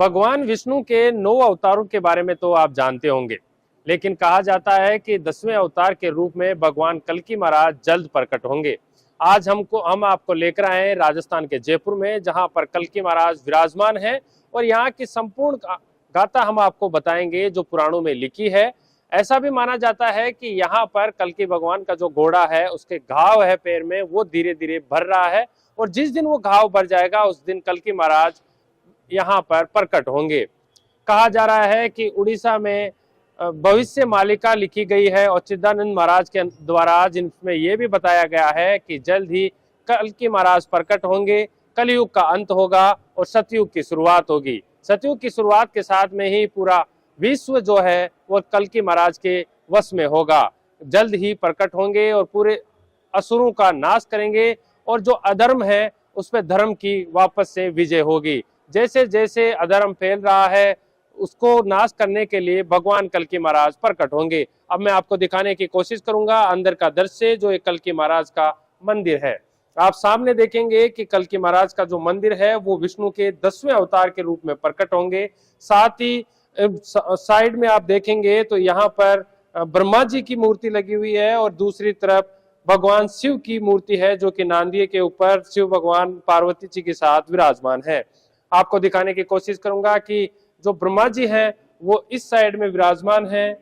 भगवान विष्णु के 9 अवतारों के बारे में तो आप जानते होंगे, लेकिन कहा जाता है कि 10वें अवतार के रूप में भगवान कल्कि महाराज जल्द प्रकट होंगे। आज हम आपको लेकर आए हैं राजस्थान के जयपुर में, जहां पर कल्कि महाराज विराजमान हैं और यहाँ की संपूर्ण गाथा हम आपको बताएंगे जो पुराणों में लिखी है। ऐसा भी माना जाता है कि यहाँ पर कल्कि भगवान का जो घोड़ा है, उसके घाव है पैर में, वो धीरे धीरे भर रहा है और जिस दिन वो घाव भर जाएगा उस दिन कल्कि महाराज यहाँ पर प्रकट होंगे। कहा जा रहा है कि उड़ीसा में भविष्य मालिका लिखी गई है और चिदानंद महाराज के द्वारा, जिनमें यह भी बताया गया है कि जल्द ही कल्कि महाराज प्रकट होंगे, कलयुग का अंत होगा और सतयुग की शुरुआत होगी। सतयुग की शुरुआत के साथ में ही पूरा विश्व जो है वो कल्कि महाराज के वश में होगा। जल्द ही प्रकट होंगे और पूरे असुरों का नाश करेंगे और जो अधर्म है उस पर धर्म की वापस से विजय होगी। जैसे जैसे अधर्म फैल रहा है उसको नाश करने के लिए भगवान कल्कि महाराज प्रकट होंगे। अब मैं आपको दिखाने की कोशिश करूंगा अंदर का दृश्य, जो एक कल्कि महाराज का मंदिर है। आप सामने देखेंगे कि कल्कि महाराज का जो मंदिर है वो विष्णु के 10वें अवतार के रूप में प्रकट होंगे। साथ ही साइड में आप देखेंगे तो यहाँ पर ब्रह्मा जी की मूर्ति लगी हुई है और दूसरी तरफ भगवान शिव की मूर्ति है, जो कि नांदिये के ऊपर शिव भगवान पार्वती जी के साथ विराजमान है। आपको दिखाने की कोशिश करूंगा कि जो ब्रह्मा जी हैं वो इस साइड में विराजमान है।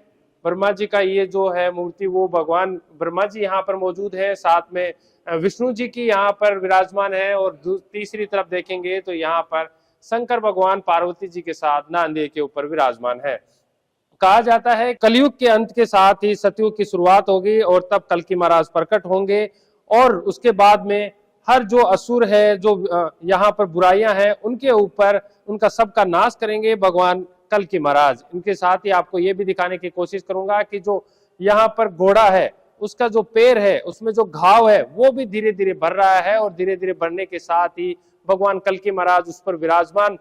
ब्रह्मा जी का ये जो है मूर्ति, वो भगवान ब्रह्मा जी यहाँ पर मौजूद है, साथ में विष्णु जी की यहाँ पर विराजमान है और तीसरी तरफ देखेंगे तो यहाँ पर शंकर भगवान पार्वती जी के साथ नांदिये के ऊपर विराजमान है। कहा जाता है कलयुग के अंत के साथ ही सतयुग की शुरुआत होगी और तब कल्कि महाराज प्रकट होंगे और उसके बाद में हर जो असुर है, जो यहाँ पर बुराइयां हैं, उनके ऊपर उनका सबका नाश करेंगे भगवान कल्कि महाराज। इनके साथ ही आपको ये भी दिखाने की कोशिश करूंगा कि जो यहाँ पर घोड़ा है उसका जो पैर है उसमें जो घाव है वो भी धीरे धीरे भर रहा है और धीरे धीरे भरने के साथ ही भगवान कल्कि महाराज उस पर विराजमान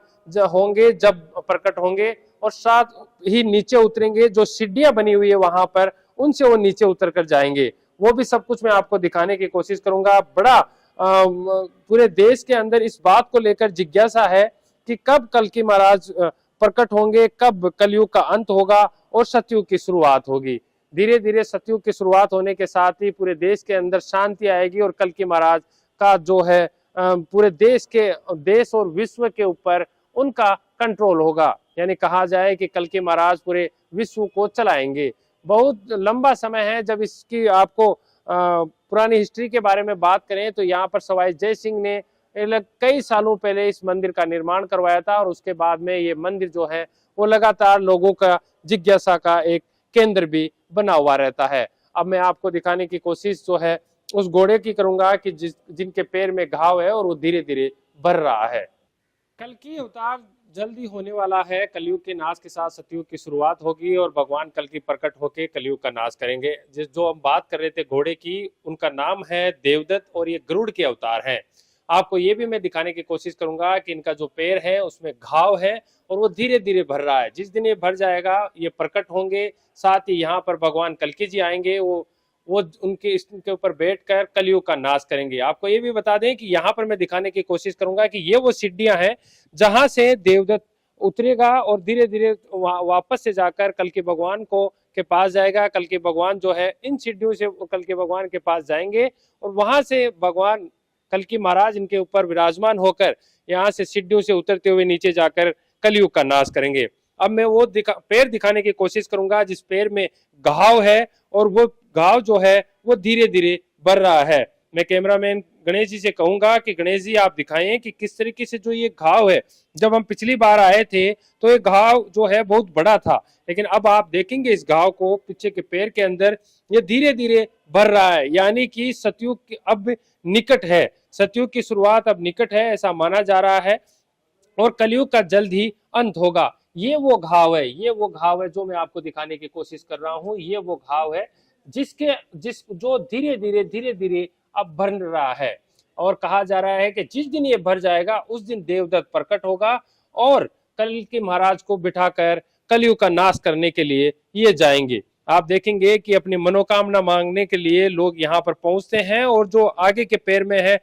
होंगे जब प्रकट होंगे और साथ ही नीचे उतरेंगे। जो सीढ़ियां बनी हुई है वहां पर, उनसे वो नीचे उतर कर जाएंगे। वो भी सब कुछ मैं आपको दिखाने की कोशिश करूंगा। बड़ा पूरे देश के अंदर इस बात को लेकर जिज्ञासा है कि कब कल्कि महाराज प्रकट होंगे, कब कलयुग का अंत होगा और सतयुग की शुरुआत होगी। धीरे धीरे सतयुग की शुरुआत होने के साथ ही पूरे देश के अंदर शांति आएगी और कल्कि महाराज का जो है पूरे देश और विश्व के ऊपर उनका कंट्रोल होगा। यानी कहा जाए कि कल्कि महाराज पूरे विश्व को चलाएंगे। बहुत लंबा समय है। जब इसकी आपको पुरानी हिस्ट्री के बारे में बात करें तो यहाँ पर सवाई जय सिंह ने कई सालों पहले इस मंदिर का निर्माण करवाया था और उसके बाद में ये मंदिर जो है वो लगातार लोगों का जिज्ञासा का एक केंद्र भी बना हुआ रहता है। अब मैं आपको दिखाने की कोशिश जो है उस घोड़े की करूंगा कि जिनके पैर में घाव है और वो धीरे धीरे भर रहा है। कल्कि अवतार जल्दी होने वाला है। कलयुग के नाश के साथ सतयुग की शुरुआत होगी और भगवान कल्कि प्रकट होकर कलयुग का नाश करेंगे। जो हम बात कर रहे थे घोड़े की, उनका नाम है देवदत्त और ये गरुड़ के अवतार हैं। आपको ये भी मैं दिखाने की कोशिश करूंगा कि इनका जो पैर है उसमें घाव है और वो धीरे धीरे भर रहा है। जिस दिन ये भर जाएगा ये प्रकट होंगे। साथ ही यहाँ पर भगवान कल्कि जी आएंगे, वो उनके ऊपर बैठकर कलयुग का नाश करेंगे। आपको ये भी बता दें कि यहाँ पर मैं दिखाने की कोशिश करूंगा कि ये वो सीढ़ियां हैं जहां से देवदत्त उतरेगा और धीरे धीरे वापस से जाकर कल्कि भगवान के पास जाएगा। कल्कि भगवान जो है इन सीढ़ियों से कल्कि भगवान के पास जाएंगे और वहां से भगवान कल्कि महाराज इनके ऊपर विराजमान होकर यहाँ से सीढ़ियों से उतरते हुए नीचे जाकर कलयुग का नाश करेंगे। अब मैं वो पैर दिखाने की कोशिश करूंगा जिस पैर में घाव है और वो घाव जो है वो धीरे धीरे बढ़ रहा है। मैं कैमरामैन गणेश जी से कहूंगा कि गणेश जी आप दिखाएं कि किस तरीके से जो ये घाव है, जब हम पिछली बार आए थे तो ये घाव जो है बहुत बड़ा था, लेकिन अब आप देखेंगे इस घाव को पीछे के पैर के अंदर ये धीरे धीरे बढ़ रहा है। यानी कि सतयुग अब निकट है, सतयुग की शुरुआत अब निकट है ऐसा माना जा रहा है और कलयुग का जल्द ही अंत होगा। ये वो घाव है जो मैं आपको दिखाने की कोशिश कर रहा हूँ। ये वो घाव है जो धीरे धीरे अब भर रहा है और कहा जा रहा है कि जिस दिन ये भर जाएगा उस दिन देवदत्त प्रकट होगा और कल्कि महाराज को बिठाकर कलयुग का नाश करने के लिए ये जाएंगे। आप देखेंगे कि अपनी मनोकामना मांगने के लिए लोग यहाँ पर पहुंचते हैं और जो आगे के पैर में है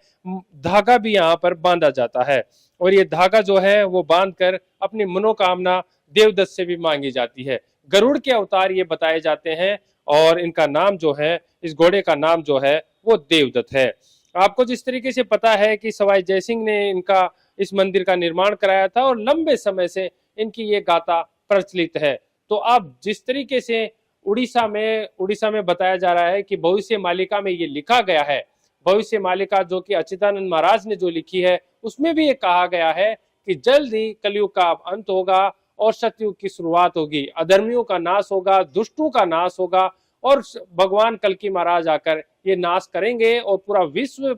धागा भी यहाँ पर बांधा जाता है। और ये धागा जो है वो बांधकर अपनी मनोकामना देवदत्त से भी मांगी जाती है। गरुड़ के अवतार ये बताए जाते हैं और इनका नाम जो है, इस घोड़े का नाम जो है वो देवदत्त है। आपको जिस तरीके से पता है कि सवाई जयसिंह ने इनका इस मंदिर का निर्माण कराया था और लंबे समय से इनकी ये गाथा प्रचलित है। तो अब जिस तरीके से उड़ीसा में बताया जा रहा है कि भविष्य मालिका में ये लिखा गया है, भविष्य मालिका जो कि अच्युतानंद महाराज ने जो लिखी है, उसमें भी ये कहा गया है कि जल्द ही कलयुग का अंत होगा और सतयुग की शुरुआत होगी, अधर्मियों का नाश होगा, दुष्टों का नाश होगा और भगवान कल्कि महाराज आकर ये नाश करेंगे और पूरा विश्व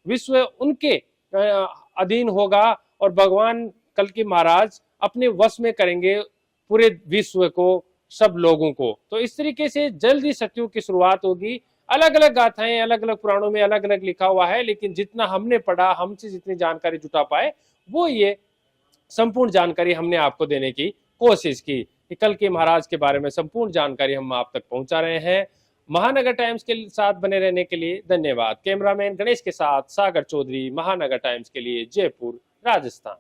विश्व उनके अधीन होगा और भगवान कल्कि महाराज अपने वश में करेंगे पूरे विश्व को, सब लोगों को। तो इस तरीके से जल्द ही सतयुग की शुरुआत होगी। अलग अलग गाथाएं अलग अलग पुराणों में अलग अलग लिखा हुआ है, लेकिन जितना हमने पढ़ा, हमसे जितनी जानकारी जुटा पाए, वो ये संपूर्ण जानकारी हमने आपको देने की कोशिश की। कल्कि महाराज के बारे में संपूर्ण जानकारी हम आप तक पहुंचा रहे हैं। महानगर टाइम्स के साथ बने रहने के लिए धन्यवाद। कैमरामैन गणेश के साथ सागर चौधरी, महानगर टाइम्स के लिए जयपुर, राजस्थान।